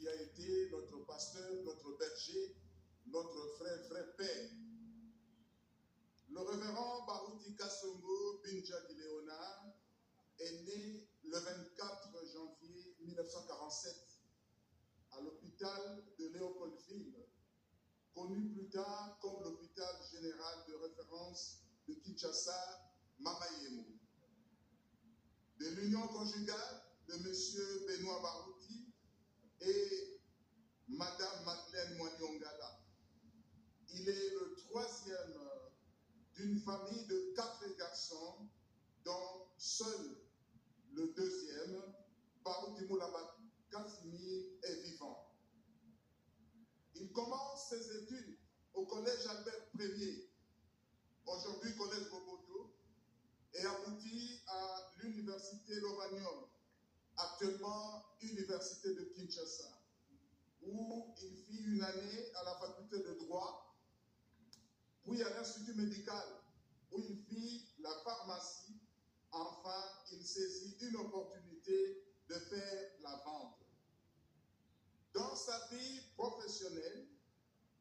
qui a été notre pasteur, notre berger, notre frère père. Le révérend Baruti Kasongo Binja Di Léonard est né le 24 janvier 1947 à l'hôpital de Léopoldville, connu plus tard comme l'hôpital général de référence de Kinshasa, Mamayemo. De l'union conjugale de M. Benoît Baruti et Mme Madeleine Moignongala. Il est le troisième d'une famille de 4 garçons, dont seul le deuxième, Baruti Moulaba Casimir, est vivant. Il commence ses études au collège Albert Ier, aujourd'hui collège Boboto, et aboutit à l'université Loranium, actuellement université de Kinshasa, où il fit une année à la faculté de droit, puis à l'institut médical, où il fit la pharmacie. Enfin, il saisit une opportunité de faire la vente. Dans sa vie professionnelle,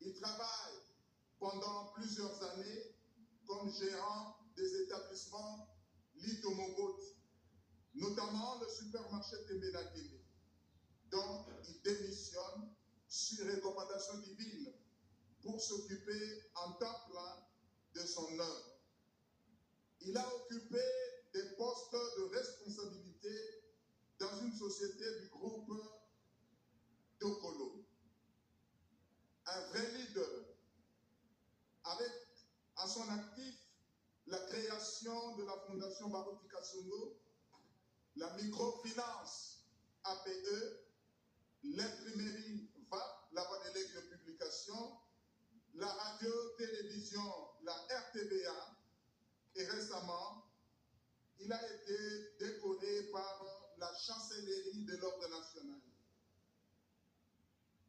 il travaille pendant plusieurs années comme gérant des établissements Litomogot, notamment le supermarché Tembenakele, dont il démissionne sur recommandation divine pour s'occuper en temps plein de son œuvre. Il a occupé des postes de responsabilité dans une société du groupe Dokolo. Un vrai leader, avec à son actif la création de la Fondation Baruti Kasongo, la microfinance APE, l'imprimerie VAP, la voie des legs de publication, la radio-télévision, la RTBA, et récemment, il a été décoré par la chancellerie de l'ordre national.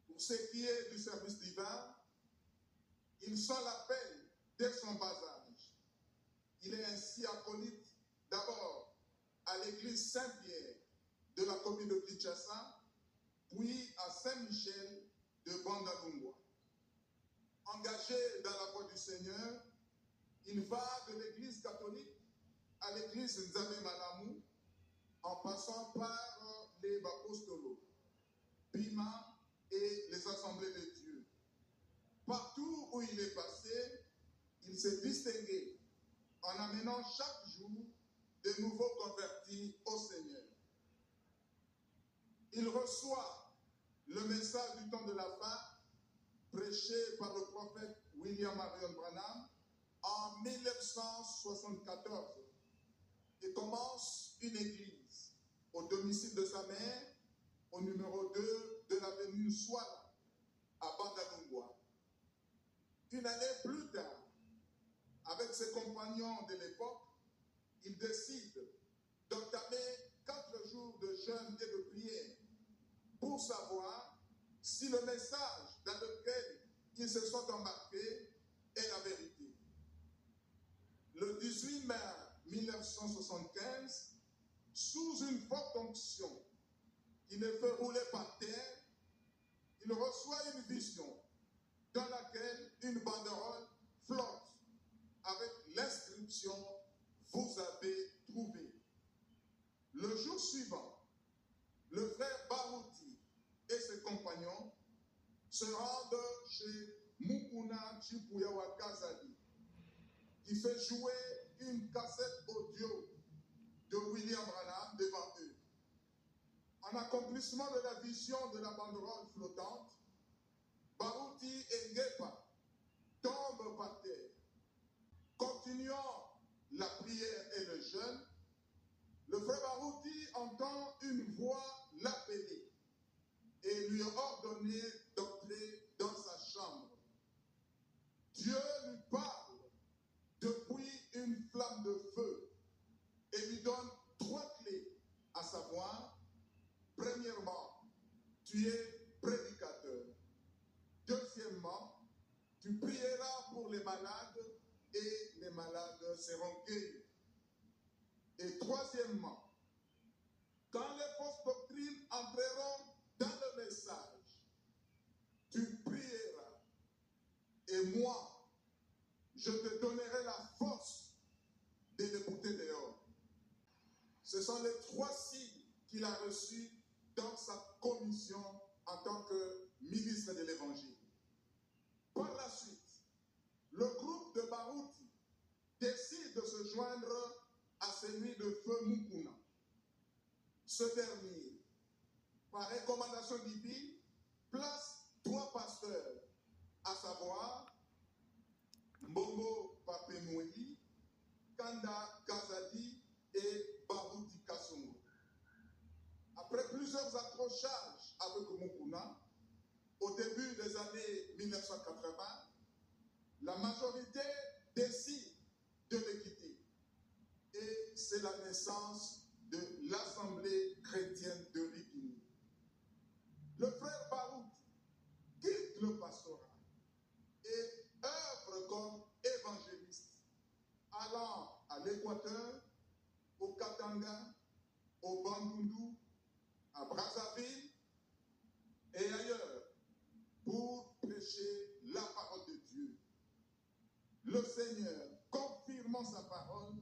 Pour ce qui est du service divin, il sent l'appel dès son bas âge. Il est ainsi acolyte d'abord à l'église Saint-Pierre de la commune de Kinshasa, puis à Saint-Michel de Bandalungwa. Engagé dans la voie du Seigneur, il va de l'église catholique à l'église Nzambe Malamu, en passant par les Bapostolos, Bima et les assemblées de Dieu. Partout où il est passé, il s'est distingué en amenant chaque jour de nouveaux convertis au Seigneur. Il reçoit le message du temps de la fin prêché par le prophète William Marion Branham en 1974 et commence une église au domicile de sa mère, au numéro 2 de l'avenue Swala, à Bandalungwa. Une année plus tard, avec ses compagnons de l'époque, il décide d'entamer 4 jours de jeûne et de prière pour savoir si le message dans lequel ils se sont embarqués est la vérité. Le 18 mai 1975, sous une forte onction qui le fait rouler par terre, il reçoit une vision dans laquelle une banderole flotte avec l'inscription « Vous avez trouvé ». Le jour suivant, le frère Baruti et ses compagnons se rendent chez Mukuna Chipuyawa Kazali, qui fait jouer une cassette audio de William Branham devant eux. En accomplissement de la vision de la banderole flottante, Baruti et Ngepa tombent par terre. Continuant la prière et le jeûne, le frère Baruti entend une voix l'appeler et lui ordonner d'entrer dans sa chambre. Dieu lui parle depuis une flamme de feu et lui donne 3 clés, à savoir, premièrement, tu es prédicateur. Deuxièmement, tu prieras pour les malades et les malades seront guéris. Et troisièmement, quand les fausses doctrines entreront dans le message, 3 signes qu'il a reçus dans sa commission en tant que ministre de l'Évangile. Par la suite, le groupe de Barouti décide de se joindre à celui de Feu Mukuna. Ce dernier, par recommandation d'Ibi, place 3 pasteurs, à savoir Mbongo Papenoueli, Kanda Kazadi et Barouti Kassongo. Après plusieurs accrochages avec Mukuna, au début des années 1980, la majorité décide de le quitter. Et c'est la naissance de l'Assemblée chrétienne de Rikini. Le frère Barouti quitte le pastorat et œuvre comme évangéliste, allant à l'Équateur, au Katanga, au Bandundu, à Brazzaville et ailleurs pour prêcher la parole de Dieu. Le Seigneur confirmant sa parole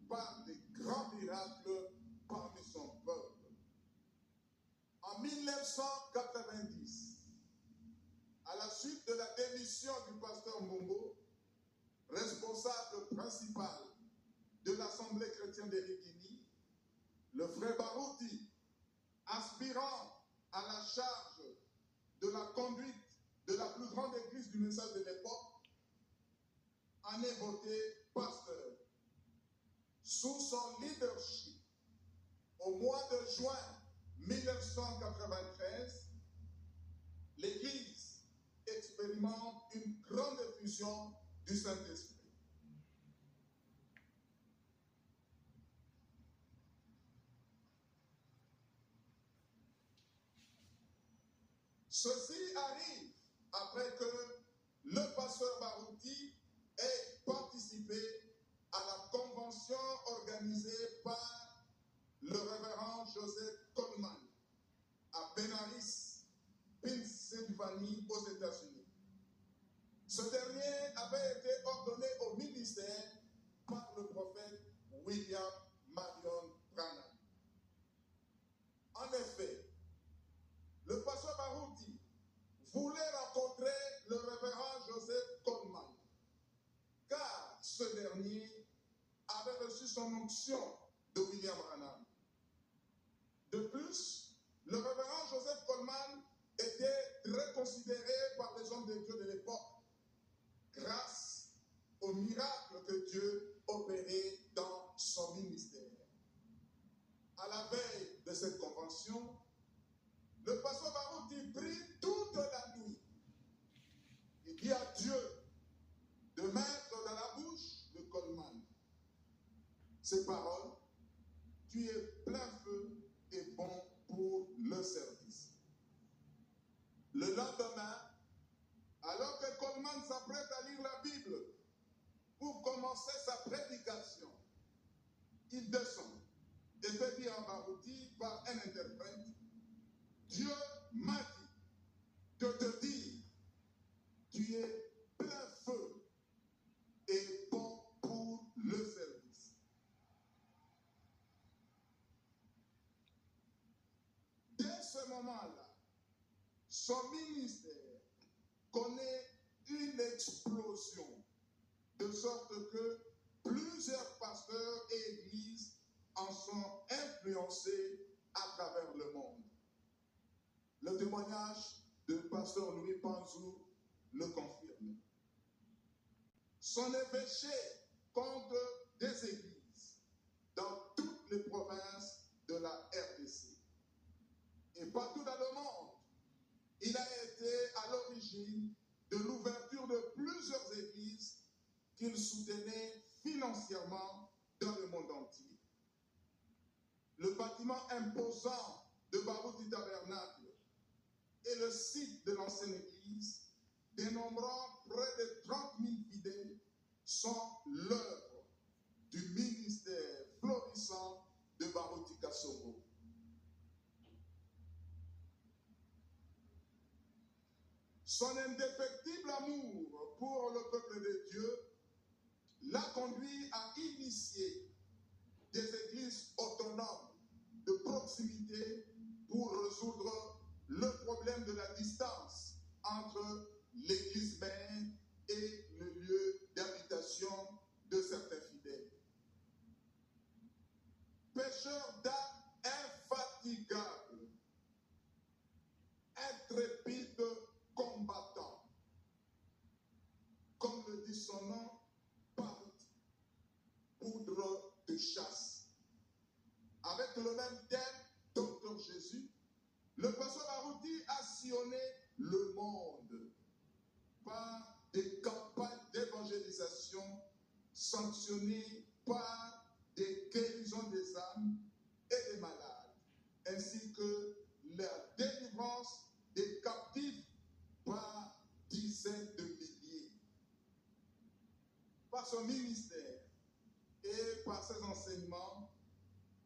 par des grands miracles parmi son peuple. En 1990, à la suite de la démission du pasteur Mbongo, responsable principal de l'Assemblée chrétienne de Rikini, le frère Barouti, aspirant à la charge de la conduite de la plus grande église du message de l'époque, en est voté pasteur. Sous son leadership, au mois de juin 1993, l'Église expérimente une grande effusion du Saint-Esprit. Ceci arrive après que le pasteur Barouti ait participé à la convention organisée par le révérend Joseph Coleman à Benaris, Pennsylvanie, aux États-Unis. Ce dernier avait été ordonné au ministère par le prophète William Marion Branham. En effet, le pasteur Barouti voulait rencontrer le révérend Joseph Coleman, car ce dernier avait reçu son onction de William Branham. De plus, le révérend Joseph Coleman était très considéré par les hommes de Dieu de l'époque, grâce aux miracles que Dieu opérait dans son ministère. À la veille de cette convention, le pasteur Barouti prie toute la nuit. Il dit à Dieu de mettre dans la bouche de Coleman ces paroles: tu es plein feu et bon pour le service. Le lendemain, alors que Coleman s'apprête à lire la Bible pour commencer sa prédication, il descend et fait dire à Barouti par un interprète: Dieu m'a dit de te dire, tu es plein feu et bon pour le service. Dès ce moment-là, son ministère connaît une explosion, de sorte que plusieurs pasteurs et églises en sont influencés à travers le monde. Le témoignage de pasteur Louis Panzou le confirme. Son évêché compte des églises dans toutes les provinces de la RDC. Et partout dans le monde, il a été à l'origine de l'ouverture de plusieurs églises qu'il soutenait financièrement dans le monde entier. Le bâtiment imposant de Barouti Tabernacle et le site de l'ancienne église, dénombrant près de 30 000 fidèles, sont l'œuvre du ministère florissant de Barouti Kassongo. Son indéfectible amour pour le peuple de Dieu l'a conduit à initier des églises autonomes entre l'église mère et le lieu d'habitation de certains fidèles. Pêcheur d'âme infatigable, intrépide combattant, comme le dit son nom, poudre de chasse. Avec le même thème, Docteur Jésus, le pasteur Barouti a sillonné le monde par des campagnes d'évangélisation sanctionnées par des guérisons des âmes et des malades, ainsi que la délivrance des captifs par dizaines de milliers. Par son ministère et par ses enseignements,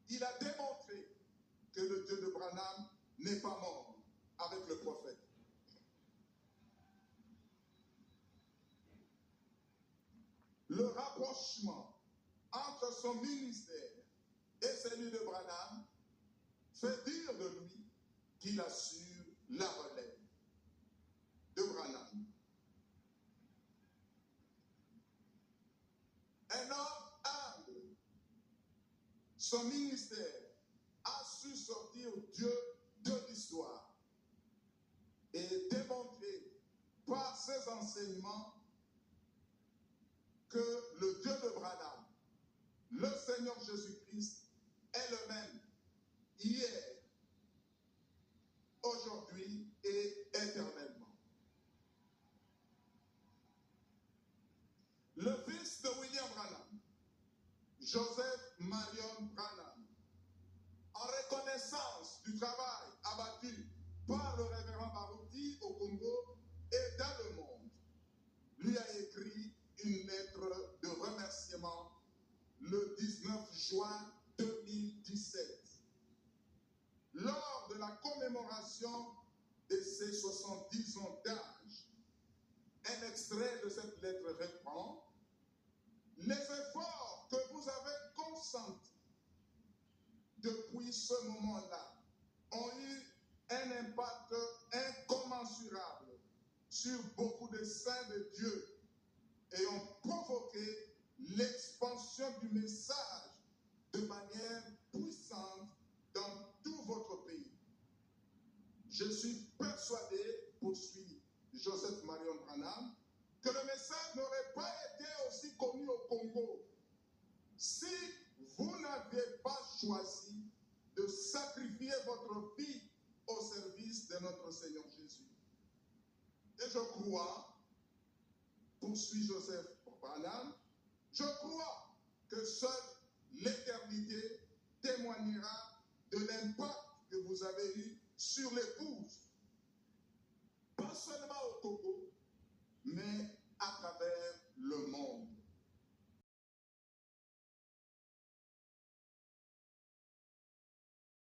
il a démontré que le Dieu de Branham n'est pas mort avec le prophète. Le rapprochement entre son ministère et celui de Branham fait dire de lui qu'il assure la relève de Branham. Un homme humble, son ministère a su sortir Dieu de l'histoire et démontrer par ses enseignements que le Dieu de Branham, le Seigneur Jésus-Christ, est le même hier, aujourd'hui et éternellement. Le fils de William Branham, Joseph Marion Branham, en reconnaissance du travail abattu par le révérend Barouti au Congo et dans le monde, lui a écrit une lettre de remerciement le 19 juin 2017. Lors de la commémoration de ses 70 ans d'âge, un extrait de cette lettre reprend: les efforts que vous avez consentis depuis ce moment-là ont eu un impact incommensurable sur beaucoup de saints de Dieu et ont provoqué l'expansion du message de manière puissante dans tout votre pays. Je suis persuadé, poursuit Joseph Marion Branham, que le message n'aurait pas été aussi connu au Congo si vous n'aviez pas choisi de sacrifier votre vie au service de notre Seigneur Jésus. Et je crois, poursuit Joseph Branham, je crois que seule l'éternité témoignera de l'impact que vous avez eu sur l'épouse